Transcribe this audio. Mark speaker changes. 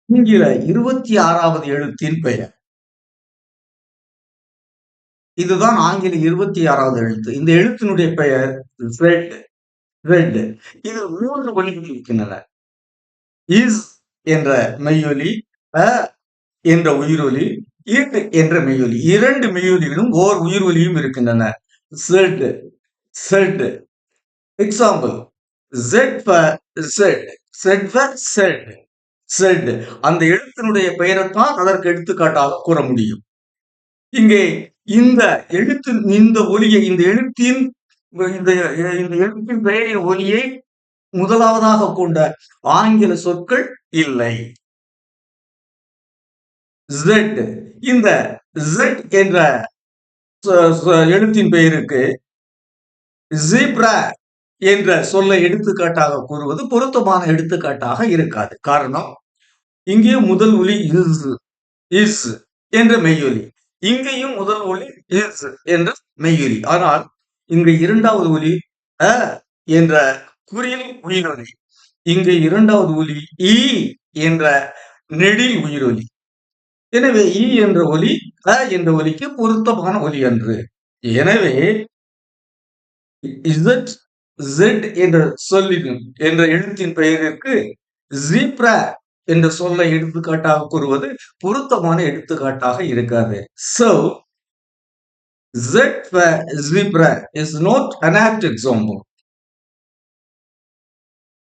Speaker 1: ஆங்கில 26வது எழுத்தின் பெயர். இதுதான் ஆங்கில 26வது எழுத்து. இந்த எழுத்தினுடைய பெயர் Z. Z. இதில் 3 ஒலிகள் இருக்கின்றன. இஸ் என்ற மெய்யொலி, அ என்ற உயிரொலி, இட் என்ற மெய்யொலி. 2 மெய்யொலிகளும் ஓர் உயிரொலியும் இருக்கின்றன. Z. Z. Example. Z for Z. Z for Z. Z. அந்த எழுத்தினுடைய பெயரைத்தான் அதற்கு எடுத்துக்காட்டாக கூற முடியும். இங்கே இந்த எழுத்தின் இந்த ஒலியை இந்த எழுத்தின் இந்த இந்த எழுத்தின் பெயரின் ஒலியை முதலாவதாக கொண்ட ஆங்கில சொற்கள் இல்லை. Z. இந்த Z என்ற எழுத்தின் பெயருக்கு ஜீப்ரா என்ற சொல்லை எடுத்துக்காட்டாக கூறுவது பொருத்தமான எடுத்துக்காட்டாக இருக்காது. காரணம், இங்கே முதல் ஒலி இஸ் என்ற மெய்யொலி, இங்கேயும் முதல் ஒலி இஸ் என்ற மெய்யொலி. ஆனால் இங்கு இரண்டாவது ஒலி அ என்ற குறில் உயிரொலி, இங்கு இரண்டாவது ஒலி இ என்ற நெடில் உயிரொலி. எனவே இ என்ற ஒலி அ என்ற ஒலிக்கு பொருத்தமான ஒலி அன்று. எனவே Z என்ற சொல்லின் என்ற எழுத்தின் பெயருக்கு ஜீப்ரா என்ற சொல்லை எடுத்துக்காட்டாக கூறுவது பொருத்தமான எடுத்துக்காட்டாக இருக்காது. So Z for zebra is not an apt example.